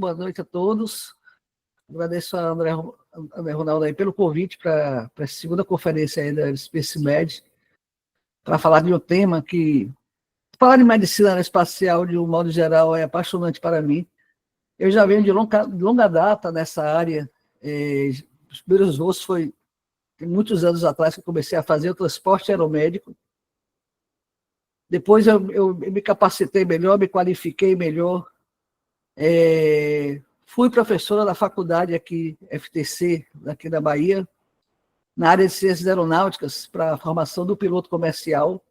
Boa noite a todos. Agradeço a André Ronaldo aí pelo convite para essa segunda conferência aí da Space Med, para falar de um tema que... Falar de medicina aeroespacial, de um modo geral, é apaixonante para mim. Eu já venho de longa data nessa área. Os primeiros voos foi muitos anos atrás que eu comecei a fazer o transporte aeromédico. Depois eu me capacitei melhor, me qualifiquei melhor. Fui professora da faculdade aqui, FTC, aqui da Bahia, na área de ciências aeronáuticas, para a formação do piloto comercial.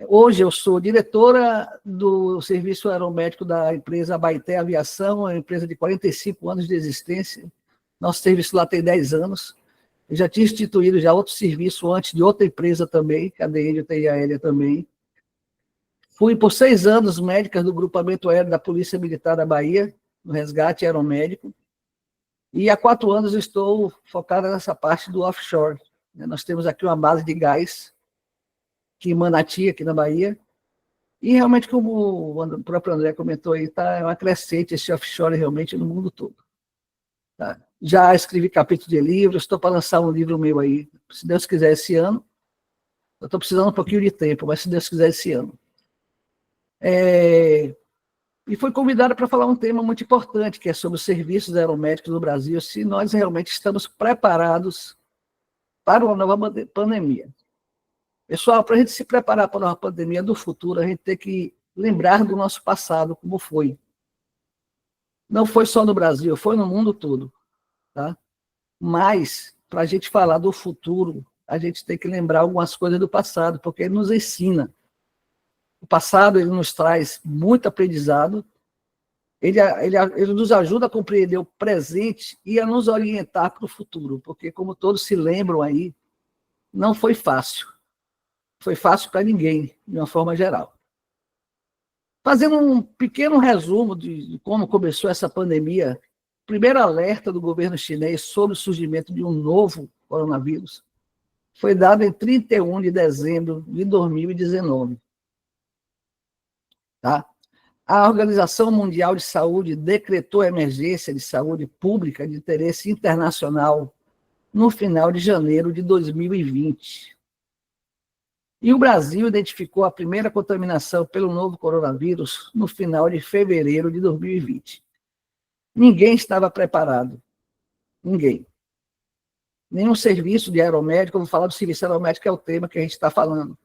Hoje eu sou diretora do serviço aeromédico da empresa Abaeté Aviação, uma empresa de 45 anos de existência. Nosso serviço lá tem 10 anos. Eu já tinha instituído já outro serviço antes de outra empresa também, que é a DN UTI Aérea também. Fui por 6 anos médica do grupamento aéreo da Polícia Militar da Bahia, no resgate aeromédico. E há 4 anos eu estou focada nessa parte do offshore. Nós temos aqui uma base de gás, aqui em Manati, aqui na Bahia. E realmente, como o próprio André comentou aí, é uma crescente esse offshore realmente no mundo todo. Tá? Já escrevi capítulo de livro, estou para lançar um livro meu aí, se Deus quiser, esse ano. Eu estou precisando um pouquinho de tempo, mas se Deus quiser, esse ano. E foi convidada para falar um tema muito importante, que é sobre os serviços aeromédicos no Brasil, se nós realmente estamos preparados para uma nova pandemia. Pessoal, para a gente se preparar para uma pandemia do futuro, a gente tem que lembrar do nosso passado, como foi. Não foi só no Brasil, foi no mundo todo. Tá? Mas, para a gente falar do futuro, a gente tem que lembrar algumas coisas do passado, porque ele nos ensina. O passado ele nos traz muito aprendizado, ele nos ajuda a compreender o presente e a nos orientar para o futuro, porque, como todos se lembram aí, não foi fácil. Foi fácil para ninguém, de uma forma geral. Fazendo um pequeno resumo de como começou essa pandemia, o primeiro alerta do governo chinês sobre o surgimento de um novo coronavírus foi dado em 31 de dezembro de 2019. Tá? A Organização Mundial de Saúde decretou a emergência de saúde pública de interesse internacional no final de janeiro de 2020. E o Brasil identificou a primeira contaminação pelo novo coronavírus no final de fevereiro de 2020. Ninguém estava preparado. Ninguém. Nenhum serviço de aeromédico, eu vou falar do serviço aeromédico, que é o tema que a gente está falando.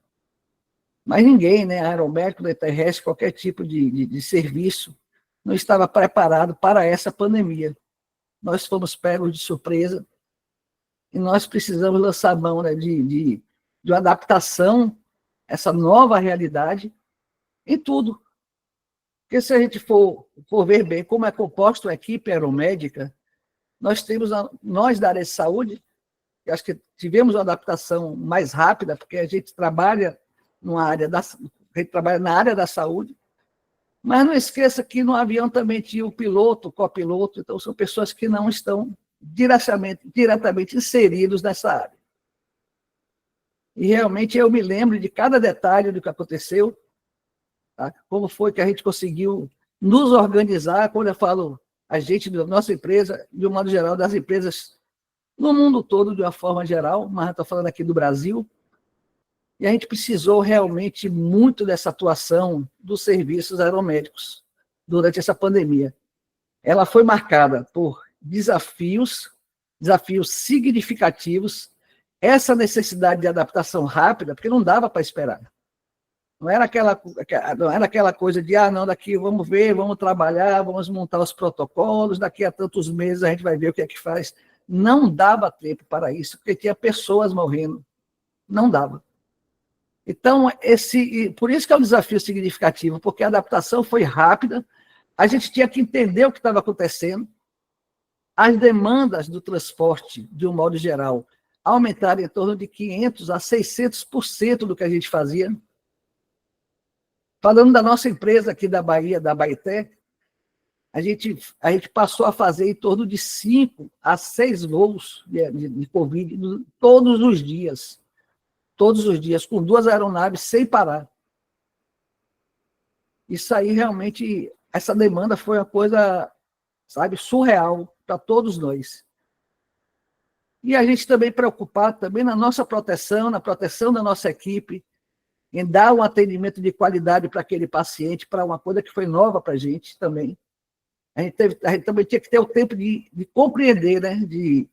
Mas ninguém, né, aeromédico, terrestre, qualquer tipo de serviço, não estava preparado para essa pandemia. Nós fomos pegos de surpresa e nós precisamos lançar mão, né, de uma adaptação a essa nova realidade em tudo. Porque se a gente for ver bem como é composta a equipe aeromédica, nós temos, nós da área de saúde, que acho que tivemos uma adaptação mais rápida, porque a gente trabalha na área da saúde, mas não esqueça que no avião também tinha o piloto, o copiloto, então são pessoas que não estão diretamente inseridos nessa área. E realmente eu me lembro de cada detalhe do que aconteceu, tá? Como foi que a gente conseguiu nos organizar, quando eu falo a gente da nossa empresa, de um modo geral, das empresas no mundo todo, de uma forma geral, mas eu estou falando aqui do Brasil, e a gente precisou realmente muito dessa atuação dos serviços aeromédicos durante essa pandemia. Ela foi marcada por desafios significativos, essa necessidade de adaptação rápida, porque não dava para esperar. Não era aquela coisa de, não, daqui vamos ver, vamos trabalhar, vamos montar os protocolos, daqui a tantos meses a gente vai ver o que é que faz. Não dava tempo para isso, porque tinha pessoas morrendo. Não dava. Então, por isso que é um desafio significativo, porque a adaptação foi rápida, a gente tinha que entender o que estava acontecendo, as demandas do transporte, de um modo geral, aumentaram em torno de 500% a 600% do que a gente fazia. Falando da nossa empresa aqui da Bahia, da Abaeté, a gente passou a fazer em torno de 5 a 6 voos de Covid todos os dias, com 2 aeronaves sem parar. Isso aí realmente essa demanda foi uma coisa, sabe, surreal para todos nós. E a gente também preocupado também na nossa proteção, na proteção da nossa equipe, em dar um atendimento de qualidade para aquele paciente, para uma coisa que foi nova para a gente também. A gente também tinha que ter o tempo de compreender, né? De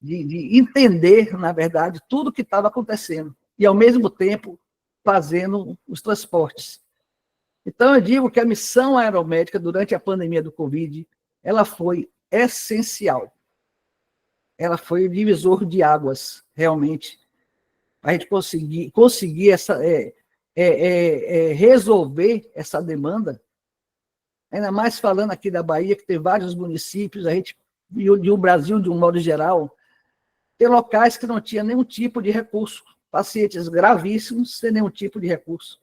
entender, na verdade, tudo o que estava acontecendo. E, ao mesmo tempo, fazendo os transportes. Então, eu digo que a missão aeromédica, durante a pandemia do Covid, ela foi essencial. Ela foi o divisor de águas, realmente, para a gente conseguir resolver essa demanda. Ainda mais falando aqui da Bahia, que tem vários municípios, a gente, e o Brasil, de um modo geral, tem locais que não tinha nenhum tipo de recurso, pacientes gravíssimos sem nenhum tipo de recurso.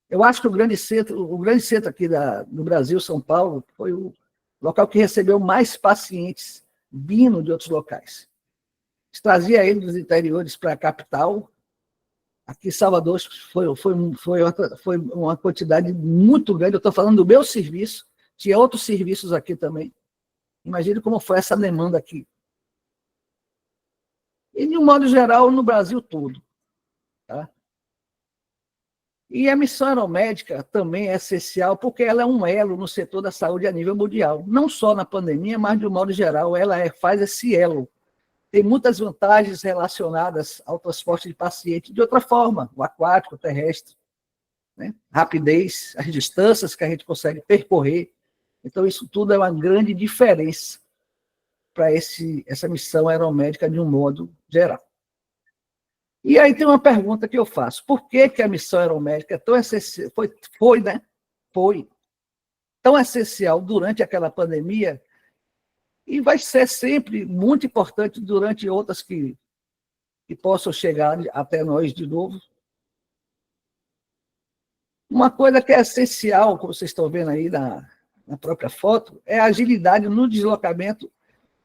Eu acho que o grande centro aqui do Brasil, São Paulo, foi o local que recebeu mais pacientes vindo de outros locais. Trazia eles dos interiores para a capital. Aqui em Salvador foi uma quantidade muito grande. Eu estou falando do meu serviço, tinha outros serviços aqui também. Imagine como foi essa demanda aqui. E, de um modo geral, no Brasil todo. Tá? E a missão aeromédica também é essencial, porque ela é um elo no setor da saúde a nível mundial. Não só na pandemia, mas, de um modo geral, ela faz esse elo. Tem muitas vantagens relacionadas ao transporte de paciente de outra forma, o aquático, o terrestre. Né? Rapidez, as distâncias que a gente consegue percorrer. Então, isso tudo é uma grande diferença para essa missão aeromédica de um modo geral. E aí tem uma pergunta que eu faço. Por que a missão aeromédica é tão essencial, foi tão essencial durante aquela pandemia e vai ser sempre muito importante durante outras que possam chegar até nós de novo? Uma coisa que é essencial, como vocês estão vendo aí na própria foto, é a agilidade no deslocamento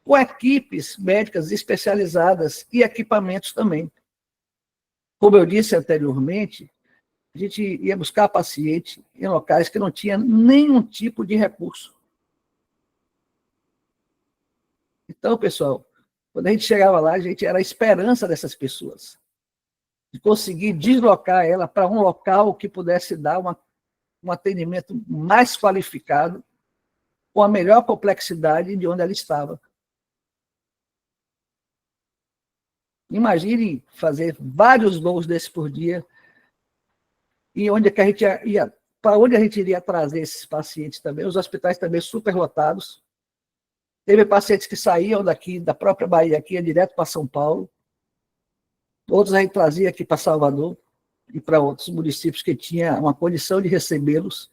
com equipes médicas especializadas e equipamentos também. Como eu disse anteriormente, a gente ia buscar paciente em locais que não tinha nenhum tipo de recurso. Então, pessoal, quando a gente chegava lá, a gente era a esperança dessas pessoas, de conseguir deslocar ela para um local que pudesse dar um atendimento mais qualificado, com a melhor complexidade de onde ela estava. Imagine fazer vários voos desses por dia, e onde que a gente ia, para onde a gente iria trazer esses pacientes também, os hospitais também superlotados. Teve pacientes que saíam daqui, da própria Bahia, aqui, ia direto para São Paulo. Outros a gente trazia aqui para Salvador e para outros municípios que tinham uma condição de recebê-los.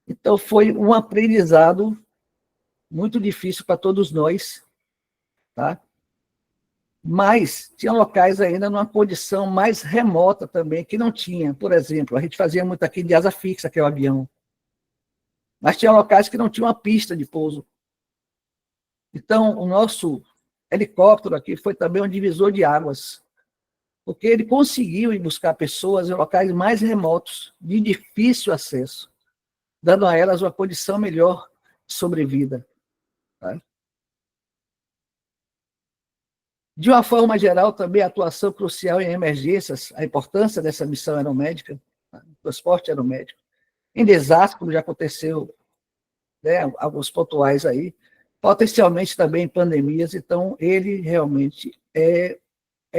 Então, foi um aprendizado muito difícil para todos nós, tá? Mas tinha locais ainda numa condição mais remota também, que não tinha. Por exemplo, a gente fazia muito aqui de asa fixa, que é o avião. Mas tinha locais que não tinham uma pista de pouso. Então, o nosso helicóptero aqui foi também um divisor de águas, porque ele conseguiu ir buscar pessoas em locais mais remotos, de difícil acesso, dando a elas uma condição melhor de sobrevida. Tá? De uma forma geral, também a atuação crucial em emergências, a importância dessa missão aeromédica, tá? Transporte aeromédico, em desastre, como já aconteceu, né, alguns pontuais aí, potencialmente também em pandemias, então ele realmente é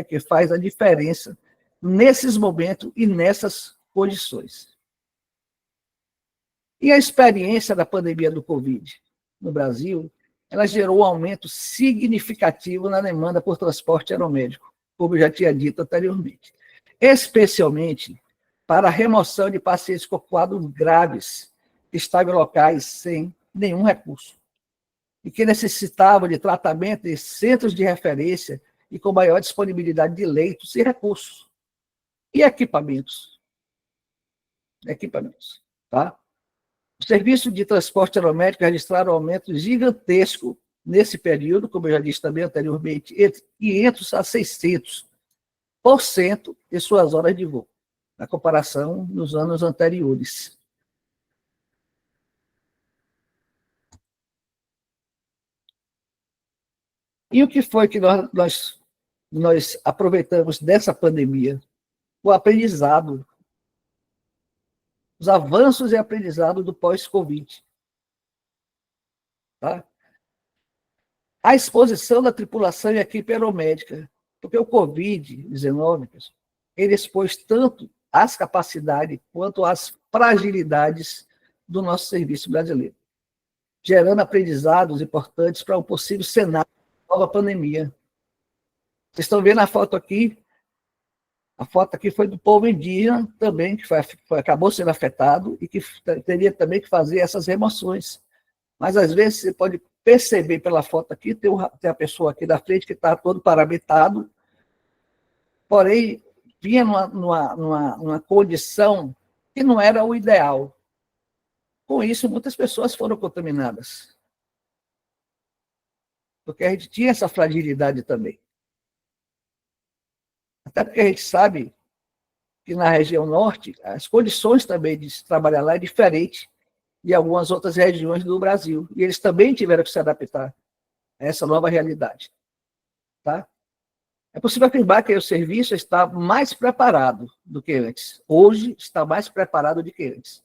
que faz a diferença nesses momentos e nessas condições. E a experiência da pandemia do Covid no Brasil, ela gerou um aumento significativo na demanda por transporte aeromédico, como eu já tinha dito anteriormente, especialmente para a remoção de pacientes com quadros graves, que estavam em locais sem nenhum recurso, e que necessitavam de tratamento em centros de referência e com maior disponibilidade de leitos e recursos. E equipamentos. Tá? O serviço de transporte aeromédico registraram um aumento gigantesco nesse período, como eu já disse também anteriormente, entre 500% a 600% em suas horas de voo, na comparação nos anos anteriores. E o que foi que nós aproveitamos dessa pandemia? O aprendizado, os avanços e aprendizado do pós-Covid. Tá? A exposição da tripulação e equipe aeromédica, porque o Covid-19, ele expôs tanto as capacidades quanto as fragilidades do nosso serviço brasileiro, gerando aprendizados importantes para um possível cenário de nova pandemia. Vocês estão vendo a foto aqui? A foto aqui foi do povo indígena também, que acabou sendo afetado e que teria também que fazer essas remoções. Mas, às vezes, você pode perceber pela foto aqui, tem a pessoa aqui da frente que está todo paramentado, porém, vinha numa condição que não era o ideal. Com isso, muitas pessoas foram contaminadas. Porque a gente tinha essa fragilidade também. Até porque a gente sabe que na região norte, as condições também de se trabalhar lá é diferente de algumas outras regiões do Brasil. E eles também tiveram que se adaptar a essa nova realidade. Tá? É possível afirmar que o serviço está mais preparado do que antes. Hoje está mais preparado do que antes.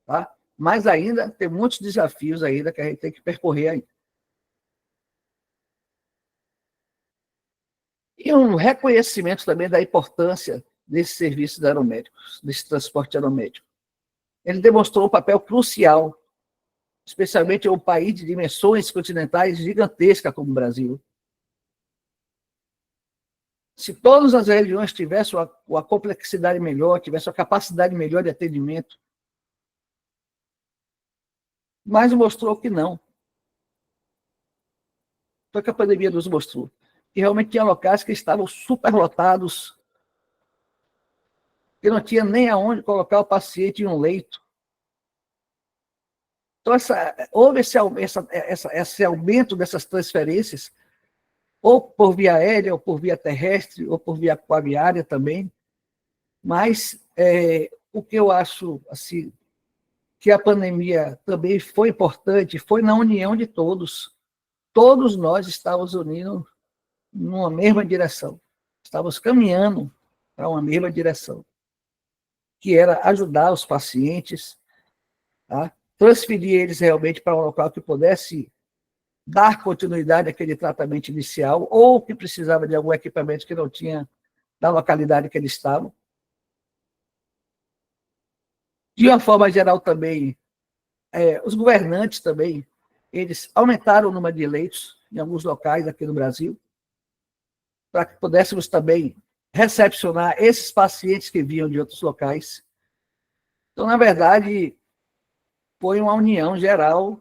Tá? Mas ainda tem muitos desafios ainda que a gente tem que percorrer ainda. E um reconhecimento também da importância desses serviços aeromédicos, desse transporte aeromédico. Ele demonstrou um papel crucial, especialmente em um país de dimensões continentais gigantescas como o Brasil. Se todas as regiões tivessem uma complexidade melhor, tivessem uma capacidade melhor de atendimento, mas mostrou que não. Foi o que a pandemia nos mostrou. Que realmente tinha locais que estavam superlotados, que não tinha nem aonde colocar o paciente em um leito. Então, houve esse aumento dessas transferências, ou por via aérea, ou por via terrestre, ou por via aquaviária também. Mas o que eu acho assim, que a pandemia também foi importante, foi na união de todos. Todos nós estávamos unindo numa mesma direção. Estávamos caminhando para uma mesma direção, que era ajudar os pacientes, tá? Transferir eles realmente para um local que pudesse dar continuidade àquele tratamento inicial, ou que precisava de algum equipamento que não tinha na localidade que eles estavam. De uma forma geral também, os governantes também, eles aumentaram o número de leitos em alguns locais aqui no Brasil, para que pudéssemos também recepcionar esses pacientes que vinham de outros locais. Então, na verdade, foi uma união geral,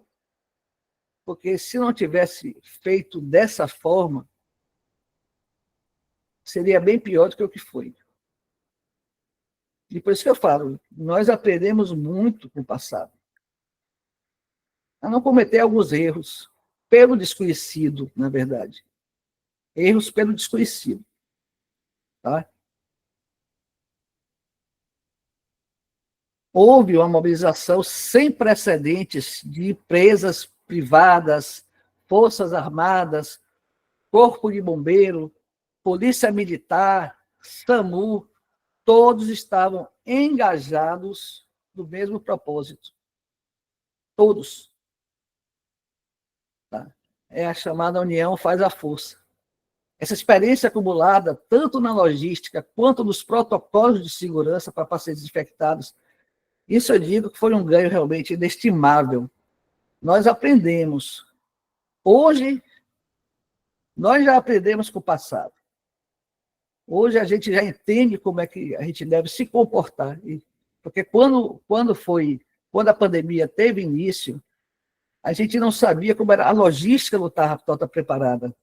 porque se não tivesse feito dessa forma, seria bem pior do que o que foi. E por isso que eu falo, nós aprendemos muito com o passado. A não cometer alguns erros, pelo desconhecido, na verdade. Erros pelo desconhecido. Tá? Houve uma mobilização sem precedentes de empresas privadas, forças armadas, corpo de bombeiro, polícia militar, SAMU, todos estavam engajados no mesmo propósito. Todos. Tá? É a chamada união faz a força. Essa experiência acumulada, tanto na logística quanto nos protocolos de segurança para pacientes infectados, isso eu digo que foi um ganho realmente inestimável. Nós aprendemos. Hoje, nós já aprendemos com o passado. Hoje a gente já entende como é que a gente deve se comportar. Porque quando a pandemia teve início, a gente não sabia como era, a logística não estava toda preparada.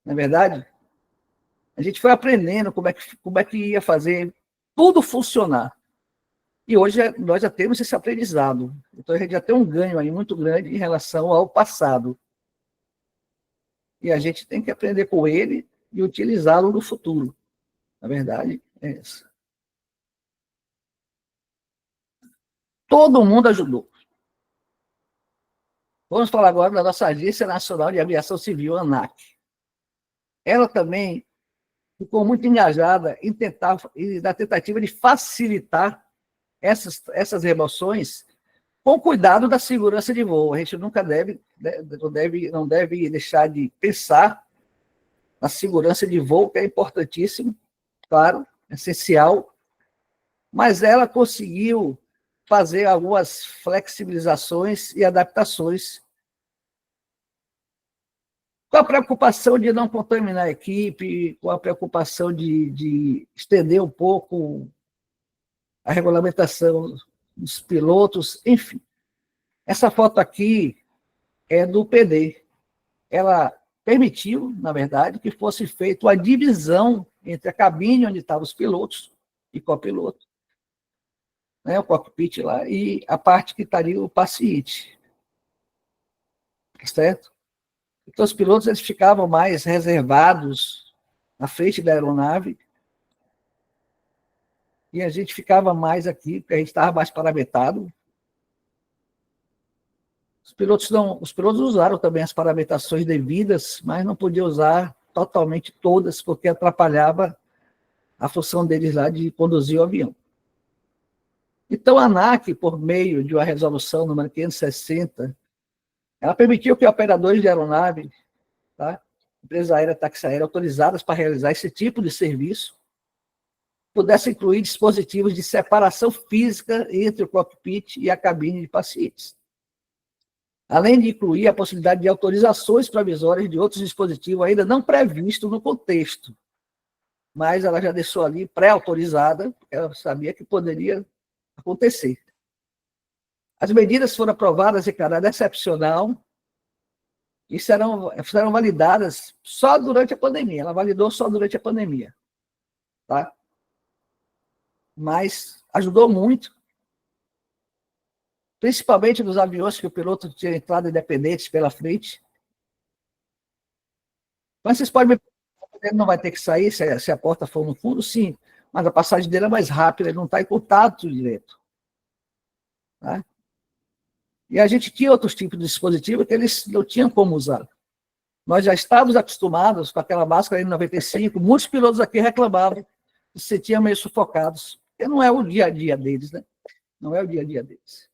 Não é verdade? A gente foi aprendendo como é que ia fazer tudo funcionar. E hoje nós já temos esse aprendizado. Então a gente já tem um ganho aí muito grande em relação ao passado. E a gente tem que aprender com ele e utilizá-lo no futuro. Na verdade, é essa. Todo mundo ajudou. Vamos falar agora da nossa Agência Nacional de Aviação Civil, ANAC. Ela também ficou muito engajada na tentativa de facilitar essas remoções com cuidado da segurança de voo. A gente nunca não deve deixar de pensar na segurança de voo, que é importantíssimo, claro, essencial, mas ela conseguiu fazer algumas flexibilizações e adaptações com a preocupação de não contaminar a equipe, com a preocupação de estender um pouco a regulamentação dos pilotos, enfim. Essa foto aqui é do PD. Ela permitiu, na verdade, que fosse feita uma divisão entre a cabine onde estavam os pilotos e copiloto, né, o cockpit lá, e a parte que estaria o paciente. Certo? Então, os pilotos eles ficavam mais reservados na frente da aeronave e a gente ficava mais aqui, porque a gente estava mais paramentado. Os pilotos usaram também as paramentações devidas, mas não podiam usar totalmente todas, porque atrapalhava a função deles lá de conduzir o avião. Então, a ANAC, por meio de uma resolução número 560, ela permitiu que operadores de aeronave, tá, empresa aérea, táxi aérea, autorizadas para realizar esse tipo de serviço, pudessem incluir dispositivos de separação física entre o cockpit e a cabine de pacientes, além de incluir a possibilidade de autorizações provisórias de outros dispositivos ainda não previstos no contexto, mas ela já deixou ali pré-autorizada, ela sabia que poderia acontecer. As medidas foram aprovadas em caráter excepcional e serão validadas só durante a pandemia. Ela validou só durante a pandemia. Tá? Mas ajudou muito, principalmente nos aviões que o piloto tinha entrada independente pela frente. Mas vocês podem me perguntar, ele não vai ter que sair se a porta for no fundo? Sim, mas a passagem dele é mais rápida, ele não está em contato direto. Tá? E a gente tinha outros tipos de dispositivo que eles não tinham como usar. Nós já estávamos acostumados com aquela máscara N95, muitos pilotos aqui reclamavam que se sentiam meio sufocados, porque não é o dia a dia deles, né? Não é o dia a dia deles.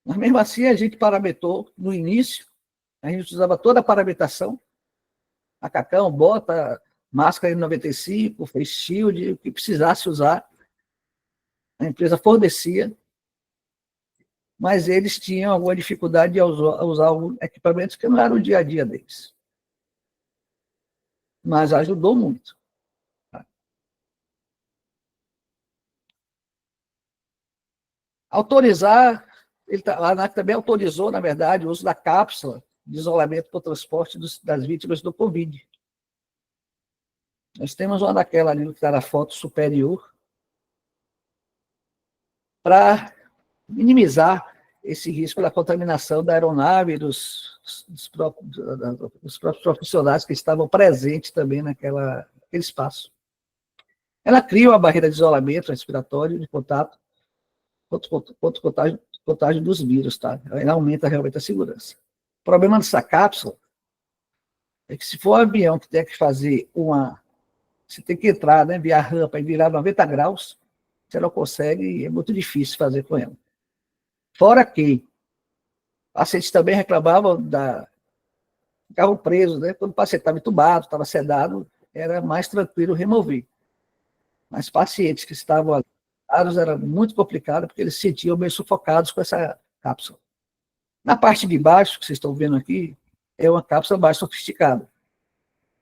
Mas mesmo assim, a gente parametrou no início, a gente usava toda a paramentação, macacão, bota, máscara N95, face shield, o que precisasse usar, a empresa fornecia, mas eles tinham alguma dificuldade de usar equipamentos que não eram o dia a dia deles. Mas ajudou muito. Autorizar, a ANAC também autorizou, na verdade, o uso da cápsula de isolamento para o transporte das vítimas do Covid. Nós temos uma daquela ali, que está na foto superior, para minimizar esse risco da contaminação da aeronave e dos próprios profissionais que estavam presentes também naquele espaço. Ela cria uma barreira de isolamento respiratório de contato contra o contágio dos vírus, tá? Ela aumenta realmente a segurança. O problema dessa cápsula é que se for um avião que tem que fazer você tem que entrar, né, via rampa e virar 90 graus, você não consegue, é muito difícil fazer com ela. Fora que pacientes também reclamavam ficavam presos, né? Quando o paciente estava entubado, estava sedado, era mais tranquilo remover. Mas pacientes que estavam aliviados era muito complicado, porque eles se sentiam meio sufocados com essa cápsula. Na parte de baixo, que vocês estão vendo aqui, é uma cápsula mais sofisticada.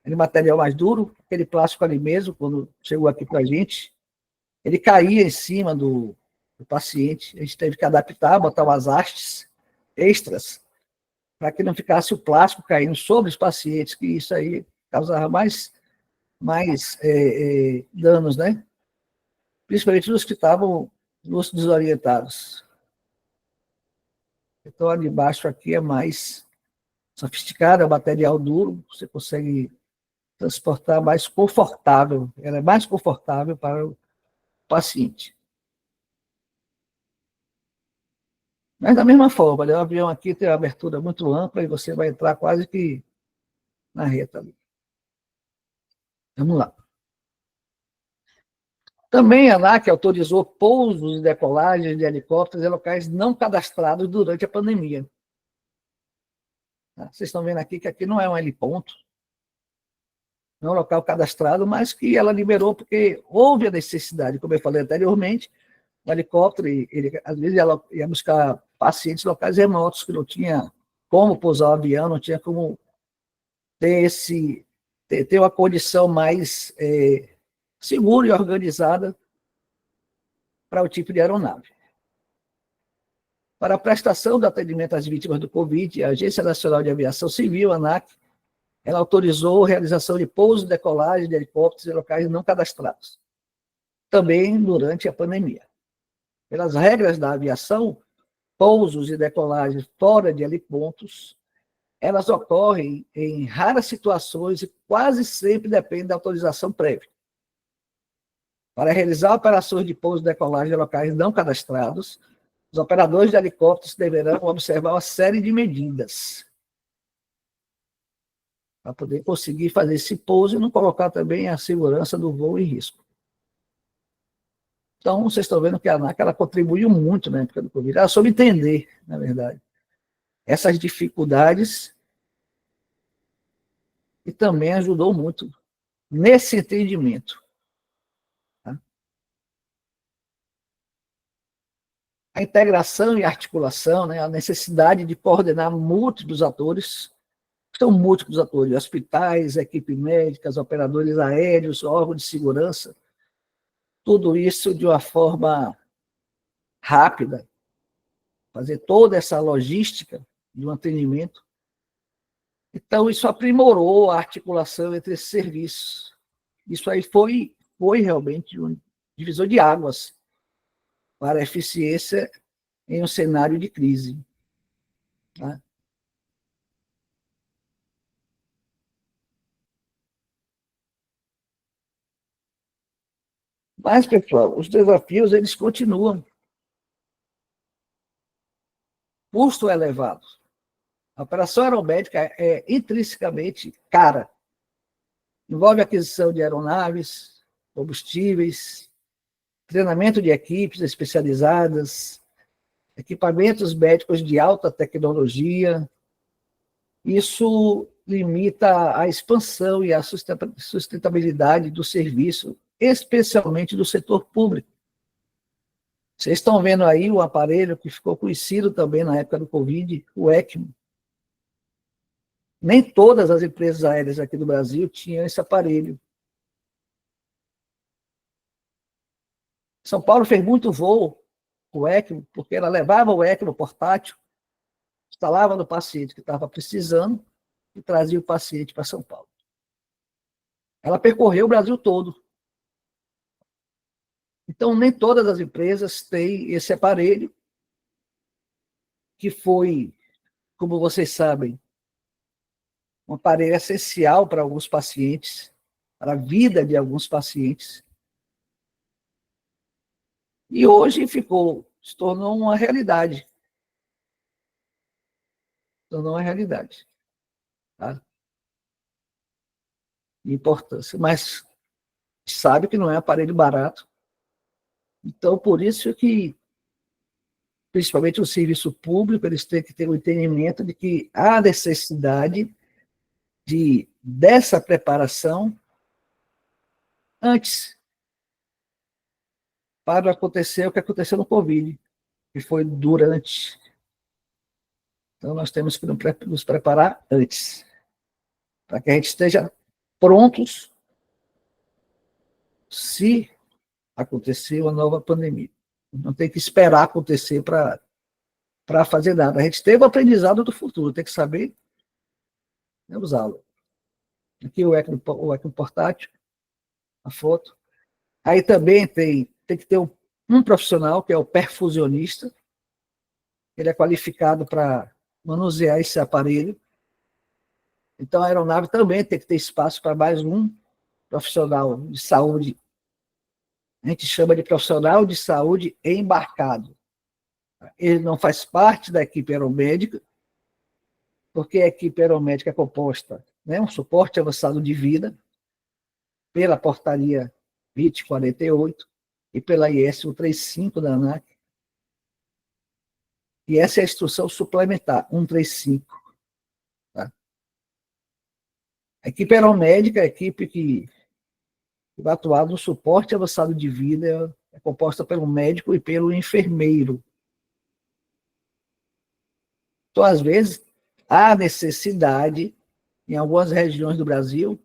Aquele material mais duro, aquele plástico ali mesmo, quando chegou aqui para a gente, ele caía em cima do paciente. A gente teve que adaptar, botar umas hastes extras, para que não ficasse o plástico caindo sobre os pacientes, que isso aí causava mais danos, né? Principalmente nos que estavam desorientados. Então, ali embaixo aqui é mais sofisticado, é um material duro, você consegue transportar mais confortável, ela é mais confortável para o paciente. Mas da mesma forma, né, o avião aqui tem uma abertura muito ampla e você vai entrar quase que na reta ali. Vamos lá. Também a ANAC autorizou pousos e decolagens de helicópteros em locais não cadastrados durante a pandemia. Vocês estão vendo aqui que aqui não é um heliponto, não é um local cadastrado, mas que ela liberou porque houve a necessidade, como eu falei anteriormente, o helicóptero, às vezes ela ia buscar pacientes em locais remotos que não tinha como pousar o avião, não tinha como ter uma condição mais segura e organizada para o tipo de aeronave. Para a prestação do atendimento às vítimas do Covid, a Agência Nacional de Aviação Civil, ANAC, ela autorizou a realização de pousos e decolagem de helicópteros em locais não cadastrados, também durante a pandemia. Pelas regras da aviação, pousos e decolagens fora de helipontos, elas ocorrem em raras situações e quase sempre dependem da autorização prévia. Para realizar operações de pouso e decolagem em locais não cadastrados, os operadores de helicópteros deverão observar uma série de medidas para poder conseguir fazer esse pouso e não colocar também a segurança do voo em risco. Então, vocês estão vendo que a ANAC ela contribuiu muito na época do Covid. Ela soube entender, na verdade, essas dificuldades e também ajudou muito nesse entendimento. Tá? A integração e articulação, né, a necessidade de coordenar múltiplos atores, são múltiplos atores, hospitais, equipe médica, operadores aéreos, órgãos de segurança, tudo isso de uma forma rápida, fazer toda essa logística de um atendimento. Então, isso aprimorou a articulação entre esses serviços. Isso aí foi realmente um divisor de águas para a eficiência em um cenário de crise. Tá? Mas, pessoal, os desafios eles continuam. Custo elevado. A operação aeromédica é intrinsecamente cara. Envolve aquisição de aeronaves, combustíveis, treinamento de equipes especializadas, equipamentos médicos de alta tecnologia. Isso limita a expansão e a sustentabilidade do serviço, especialmente do setor público. Vocês estão vendo aí o aparelho que ficou conhecido também na época do Covid, o ECMO. Nem todas as empresas aéreas aqui do Brasil tinham esse aparelho. São Paulo fez muito voo com o ECMO, porque ela levava o ECMO portátil, instalava no paciente que estava precisando e trazia o paciente para São Paulo. Ela percorreu o Brasil todo. Então, nem todas as empresas têm esse aparelho, que foi, como vocês sabem, um aparelho essencial para alguns pacientes, para a vida de alguns pacientes. E hoje se tornou uma realidade. Se tornou uma realidade. Tá? De importância. Mas sabe que não é aparelho barato. Então, por isso que, principalmente o serviço público, eles têm que ter o entendimento de que há necessidade dessa preparação antes, para acontecer o que aconteceu no Covid, que foi durante. Então, nós temos que nos preparar antes, para que a gente esteja prontos se acontecer uma nova pandemia. Não tem que esperar acontecer para fazer nada. A gente teve o aprendizado do futuro, tem que saber, né, usá-lo. Aqui o ECMO portátil, a foto. Aí também tem que ter um profissional, que é o perfusionista. Ele é qualificado para manusear esse aparelho. Então, a aeronave também tem que ter espaço para mais um profissional de saúde. A gente chama de profissional de saúde embarcado. Ele não faz parte da equipe aeromédica, porque a equipe aeromédica é composta, né, um suporte avançado de vida, pela portaria 2048 e pela IS 135 da ANAC. E essa é a instrução suplementar, 135. Tá? A equipe aeromédica é a equipe que vai atuar no suporte avançado de vida, é composta pelo médico e pelo enfermeiro. Então, às vezes, há necessidade, em algumas regiões do Brasil,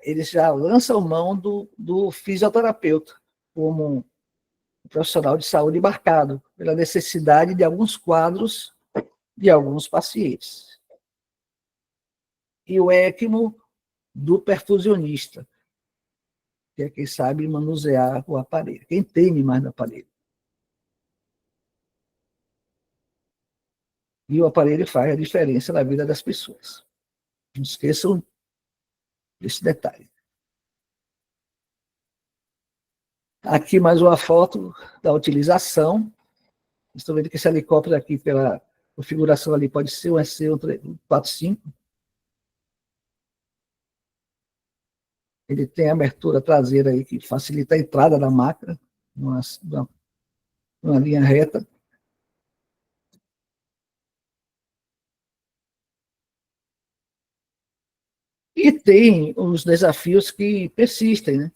eles já lançam mão do fisioterapeuta como um profissional de saúde embarcado, pela necessidade de alguns quadros de alguns pacientes. E o ECMO do perfusionista, que é quem sabe manusear o aparelho, quem entende mais do aparelho. E o aparelho faz a diferença na vida das pessoas. Não esqueçam desse detalhe. Aqui mais uma foto da utilização. Estou vendo que esse helicóptero aqui, pela configuração ali, pode ser um SC-145. Ele tem a abertura traseira aí que facilita a entrada da máquina, numa linha reta. E tem os desafios que persistem, né?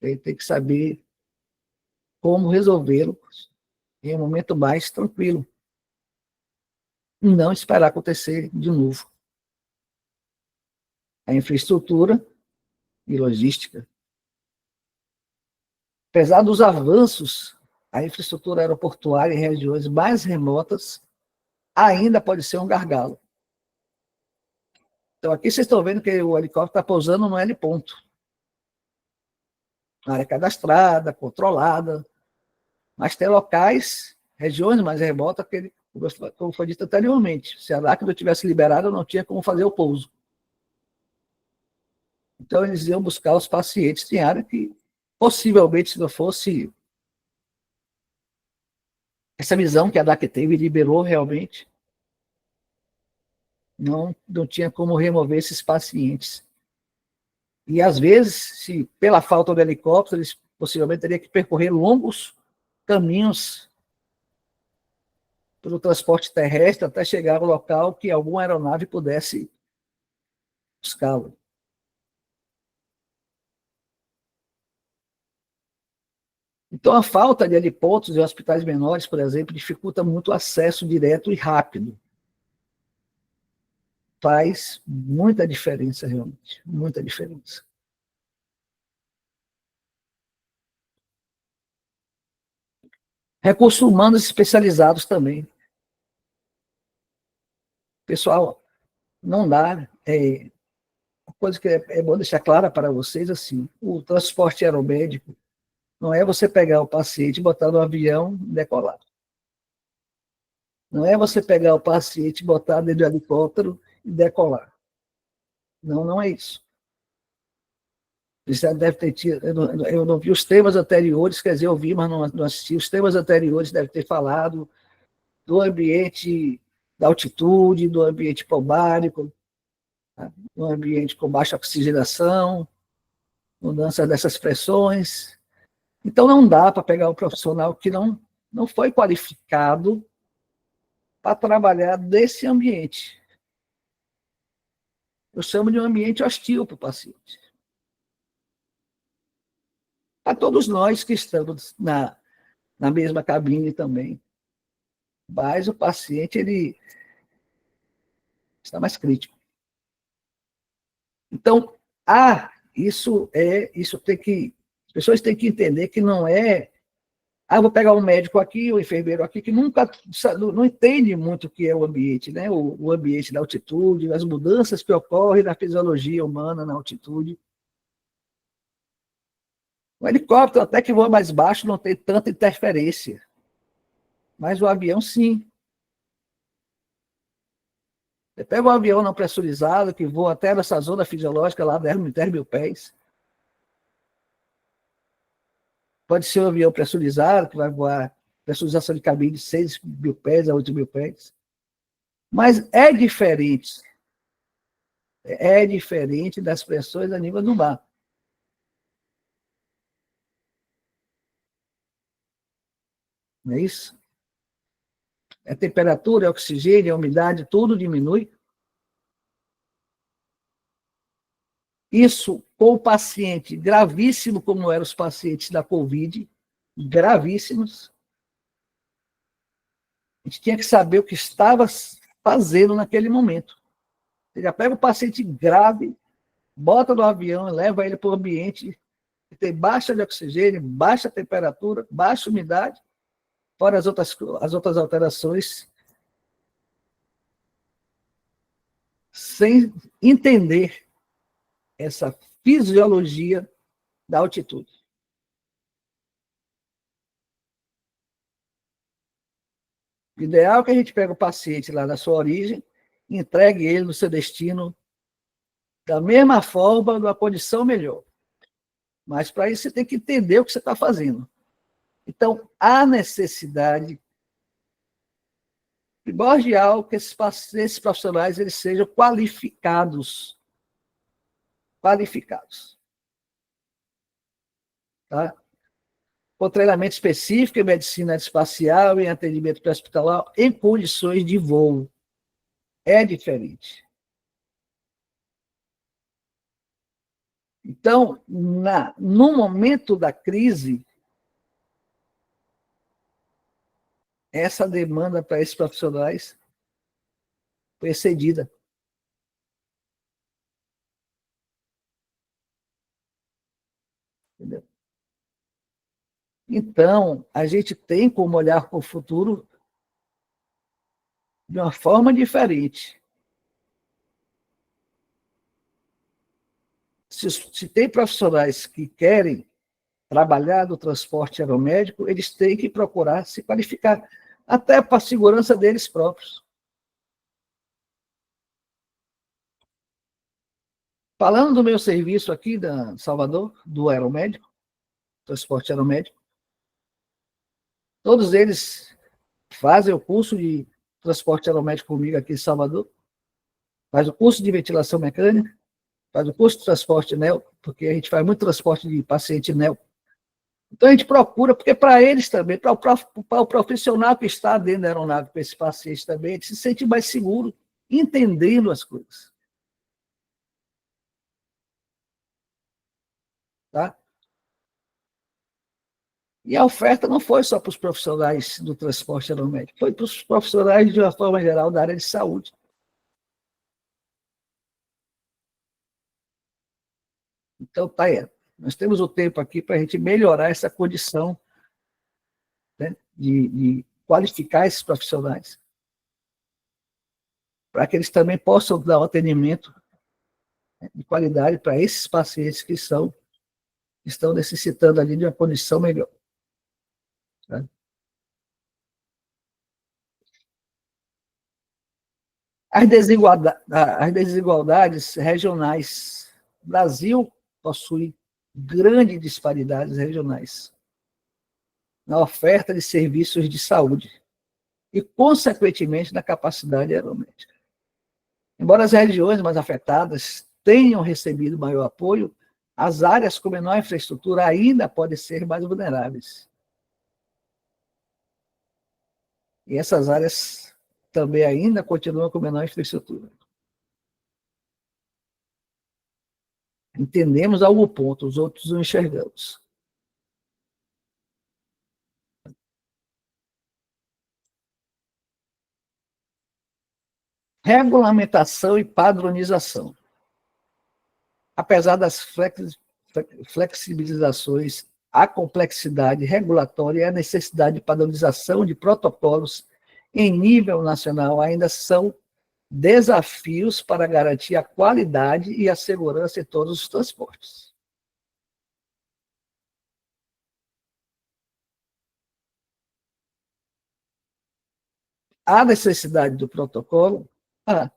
Ele tem que saber como resolvê-los em um momento mais tranquilo. E não esperar acontecer de novo. A infraestrutura e logística. Apesar dos avanços, a infraestrutura aeroportuária em regiões mais remotas ainda pode ser um gargalo. Então, aqui vocês estão vendo que o helicóptero está pousando no L-ponto. Área cadastrada, controlada, mas tem locais, regiões mais remotas, que, como foi dito anteriormente, se a ANAC não tivesse liberado, não tinha como fazer o pouso. Então, eles iam buscar os pacientes em área que, possivelmente, se não fosse essa visão que a ANAC teve e liberou realmente, não tinha como remover esses pacientes. E, às vezes, se pela falta do helicóptero, eles possivelmente teriam que percorrer longos caminhos pelo transporte terrestre até chegar ao local que alguma aeronave pudesse buscá-lo. Então, a falta de helipontos em hospitais menores, por exemplo, dificulta muito o acesso direto e rápido. Faz muita diferença, realmente, muita diferença. Recursos humanos especializados também. Pessoal, não dá. Uma coisa que é bom deixar clara para vocês, assim, o transporte aeromédico não é você pegar o paciente, botar no avião e decolar. Não é você pegar o paciente, botar dentro do helicóptero e decolar. Não, não é isso. Você deve ter tido, eu não vi os temas anteriores, quer dizer, eu vi, mas não assisti. Os temas anteriores devem ter falado do ambiente da altitude, do ambiente hipobárico, tá? Do ambiente com baixa oxigenação, mudança dessas pressões. Então, não dá para pegar um profissional que não foi qualificado para trabalhar nesse ambiente. Eu chamo de um ambiente hostil para o paciente. Para todos nós que estamos na mesma cabine também. Mas o paciente ele está mais crítico. Então, isso tem que, as pessoas têm que entender que não é, eu vou pegar um médico aqui, um enfermeiro aqui, que nunca, não entende muito o que é o ambiente, né? O ambiente da altitude, as mudanças que ocorrem na fisiologia humana na altitude. O helicóptero, até que voa mais baixo, não tem tanta interferência. Mas o avião, sim. Você pega um avião não pressurizado, que voa até nessa zona fisiológica, lá 10.000 pés. Pode ser um avião pressurizado, que vai voar pressurização de cabine de 6.000 pés a 8.000 pés. Mas é diferente das pressões a nível do mar. Não é isso? A temperatura, a oxigênio, a umidade, tudo diminui. Isso com o paciente gravíssimo, como eram os pacientes da Covid, gravíssimos. A gente tinha que saber o que estava fazendo naquele momento. Você já pega o paciente grave, bota no avião, leva ele para o ambiente que tem baixa de oxigênio, baixa temperatura, baixa umidade, fora as outras alterações, sem entender essa fisiologia da altitude. O ideal é que a gente pegue o paciente lá da sua origem, entregue ele no seu destino da mesma forma, numa condição melhor. Mas para isso você tem que entender o que você está fazendo. Então, há necessidade primordial que esses profissionais eles sejam qualificados. Qualificados. Tá? Com treinamento específico em medicina espacial, em atendimento pré-hospitalar, em condições de voo. É diferente. Então, no momento da crise, essa demanda para esses profissionais foi excedida. Entendeu? Então, a gente tem como olhar para o futuro de uma forma diferente. Se tem profissionais que querem trabalhar no transporte aeromédico, eles têm que procurar se qualificar, até para a segurança deles próprios. Falando do meu serviço aqui da Salvador, do aeromédico, transporte aeromédico, todos eles fazem o curso de transporte aeromédico comigo aqui em Salvador, faz o curso de ventilação mecânica, faz o curso de transporte NEO, porque a gente faz muito transporte de paciente NEO. Então a gente procura, porque para eles também, para o profissional que está dentro da aeronave, para esse paciente também, ele se sente mais seguro, entendendo as coisas. Tá? E a oferta não foi só para os profissionais do transporte aeromédico, foi para os profissionais, de uma forma geral, da área de saúde. Então, tá aí. Nós temos o tempo aqui para a gente melhorar essa condição, né, de qualificar esses profissionais, para que eles também possam dar um atendimento, né, de qualidade para esses pacientes que estão necessitando ali de uma condição melhor. Tá? As desigualdades regionais. O Brasil possui grandes disparidades regionais na oferta de serviços de saúde e, consequentemente, na capacidade aeromédica. Embora as regiões mais afetadas tenham recebido maior apoio, as áreas com menor infraestrutura ainda podem ser mais vulneráveis. E essas áreas também ainda continuam com menor infraestrutura. Entendemos algum ponto, os outros não enxergamos. Regulamentação e padronização. Apesar das flexibilizações, a complexidade regulatória e a necessidade de padronização de protocolos em nível nacional ainda são desafios para garantir a qualidade e a segurança em todos os transportes. Há necessidade do protocolo? Ah,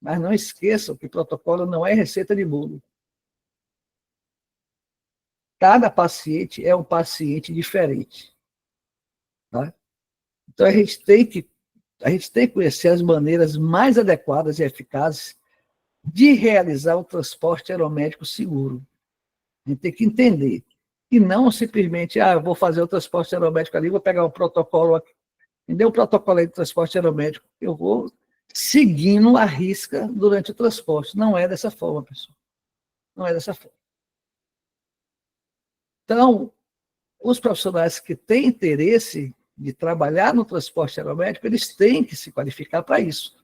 mas não esqueçam que protocolo não é receita de bolo. Cada paciente é um paciente diferente. Tá? Então, a gente tem que conhecer as maneiras mais adequadas e eficazes de realizar o transporte aeromédico seguro. A gente tem que entender. E não simplesmente, eu vou fazer o transporte aeromédico ali, vou pegar o protocolo aqui. Me dê um protocolo aí de transporte aeromédico. Eu vou seguindo a risca durante o transporte. Não é dessa forma, pessoal. Não é dessa forma. Então, os profissionais que têm interesse de trabalhar no transporte aeromédico, eles têm que se qualificar para isso.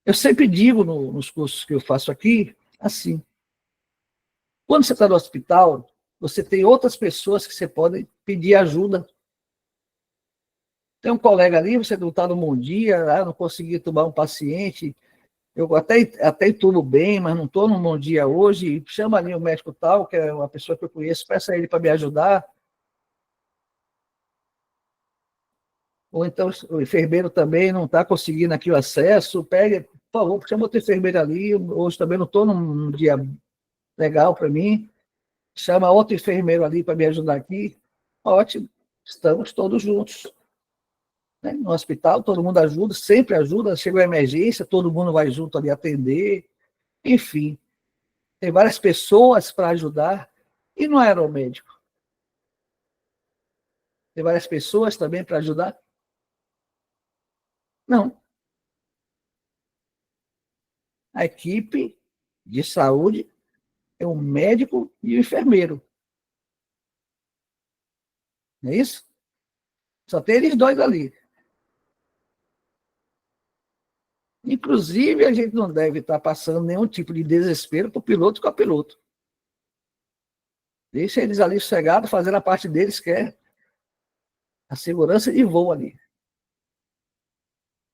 Eu sempre digo nos cursos que eu faço aqui, assim, quando você está no hospital, você tem outras pessoas que você pode pedir ajuda. Tem um colega ali, você não está no bom dia, não consegui tomar um paciente, eu até entubo bem, mas não estou num bom dia hoje, chama ali o médico tal, que é uma pessoa que eu conheço, peça ele para me ajudar. Ou então o enfermeiro também não está conseguindo aqui o acesso, pegue, por favor, chama outro enfermeiro ali, hoje também não estou num dia legal para mim, chama outro enfermeiro ali para me ajudar aqui. Ótimo, estamos todos juntos. Né? No hospital, todo mundo ajuda, sempre ajuda, chega uma emergência, todo mundo vai junto ali atender, enfim, tem várias pessoas para ajudar, e no aeromédico, tem várias pessoas também para ajudar? Não. A equipe de saúde é o médico e o enfermeiro, não é isso? Só tem eles dois ali. Inclusive, a gente não deve estar passando nenhum tipo de desespero para o piloto e com a piloto. Deixa eles ali sossegados, fazendo a parte deles, que é a segurança de voo ali.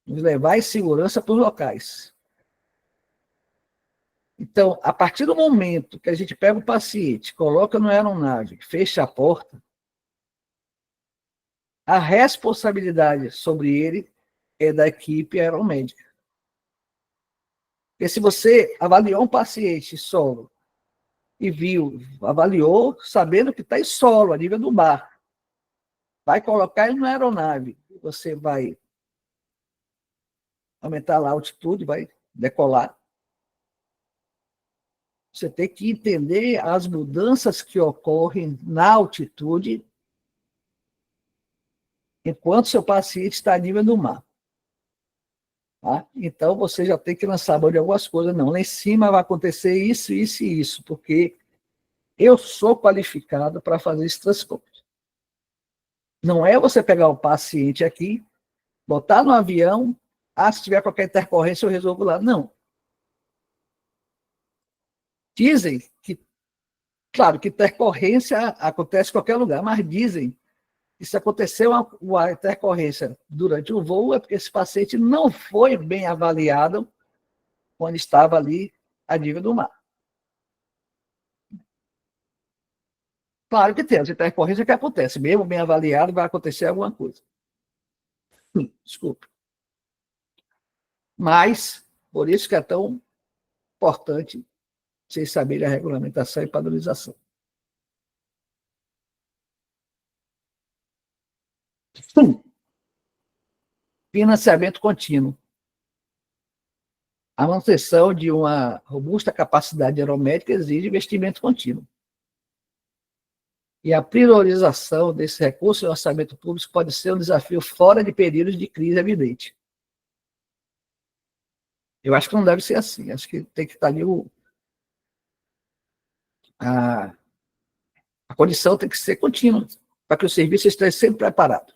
Nos levar em segurança para os locais. Então, a partir do momento que a gente pega o paciente, coloca na aeronave, fecha a porta, a responsabilidade sobre ele é da equipe aeromédica. Porque se você avaliou um paciente solo e avaliou sabendo que está em solo, a nível do mar, vai colocar ele na aeronave, você vai aumentar lá a altitude, vai decolar. Você tem que entender as mudanças que ocorrem na altitude enquanto seu paciente está a nível do mar. Tá? Então, você já tem que lançar a mão de algumas coisas. Não, lá em cima vai acontecer isso, isso e isso, porque eu sou qualificado para fazer esse transporte. Não é você pegar o paciente aqui, botar no avião, se tiver qualquer intercorrência eu resolvo lá. Não. Dizem que, claro, que intercorrência acontece em qualquer lugar, mas dizem que se aconteceu uma intercorrência durante o voo é porque esse paciente não foi bem avaliado quando estava ali a nível do mar. Claro que tem as intercorrências que acontecem, mesmo bem avaliado, vai acontecer alguma coisa. Desculpe. Mas, por isso que é tão importante vocês saberem a regulamentação e padronização. Financiamento contínuo. A manutenção de uma robusta capacidade aeromédica exige investimento contínuo. E a priorização desse recurso no orçamento público pode ser um desafio fora de períodos de crise evidente. Eu acho que não deve ser assim. Acho que tem que estar ali a condição tem que ser contínua, para que o serviço esteja sempre preparado.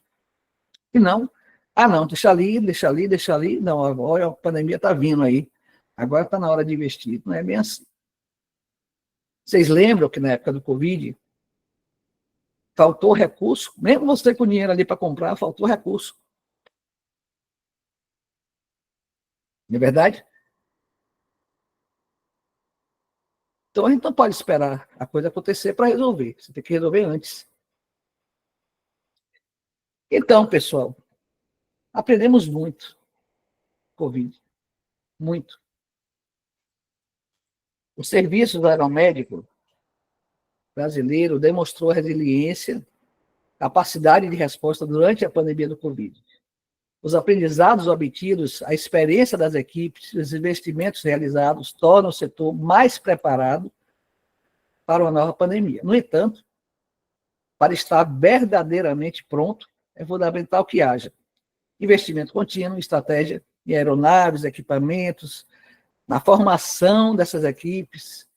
E não, não, deixa ali, deixa ali, deixa ali. Não, agora a pandemia está vindo aí. Agora está na hora de investir. Não é bem assim. Vocês lembram que na época do Covid, faltou recurso? Mesmo você com dinheiro ali para comprar, faltou recurso. Não é verdade? Então a gente não pode esperar a coisa acontecer para resolver. Você tem que resolver antes. Então, pessoal, aprendemos muito com o Covid. Muito. O serviço aeromédico brasileiro demonstrou resiliência capacidade de resposta durante a pandemia do Covid. Os aprendizados obtidos, a experiência das equipes, os investimentos realizados tornam o setor mais preparado para uma nova pandemia. No entanto, para estar verdadeiramente pronto, é fundamental que haja investimento contínuo, estratégia em aeronaves, equipamentos, na formação dessas equipes,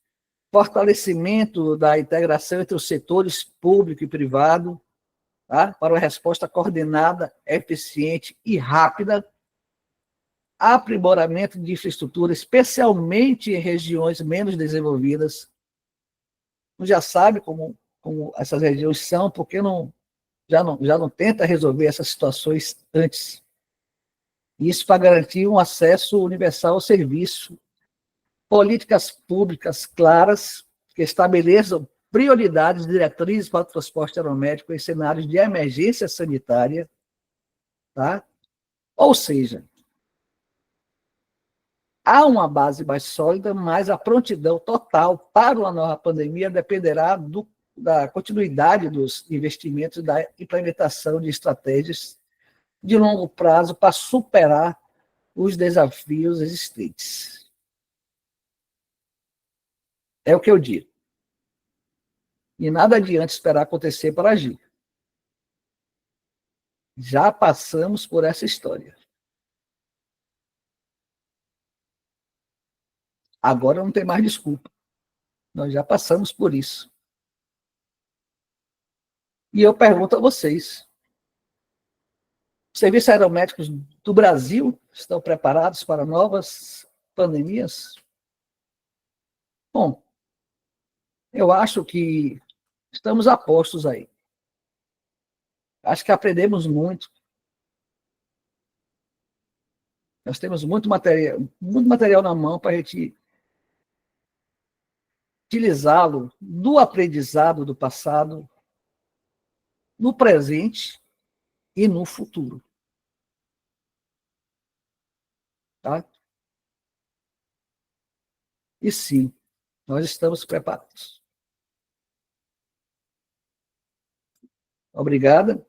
fortalecimento da integração entre os setores público e privado, tá? Para uma resposta coordenada, eficiente e rápida, aprimoramento de infraestrutura, especialmente em regiões menos desenvolvidas. Você já sabe como essas regiões são, porque já não tenta resolver essas situações antes. Isso para garantir um acesso universal ao serviço, políticas públicas claras que estabeleçam prioridades, diretrizes para o transporte aeromédico em cenários de emergência sanitária, tá? Ou seja, há uma base mais sólida, mas a prontidão total para uma nova pandemia dependerá da continuidade dos investimentos e da implementação de estratégias de longo prazo para superar os desafios existentes. É o que eu digo. E nada adianta esperar acontecer para agir. Já passamos por essa história. Agora não tem mais desculpa. Nós já passamos por isso. E eu pergunto a vocês: os serviços aeromédicos do Brasil estão preparados para novas pandemias? Bom, eu acho que estamos a postos aí. Acho que aprendemos muito. Nós temos muito material na mão para a gente utilizá-lo no aprendizado do passado, no presente e no futuro. Tá? E sim, nós estamos preparados. Obrigada.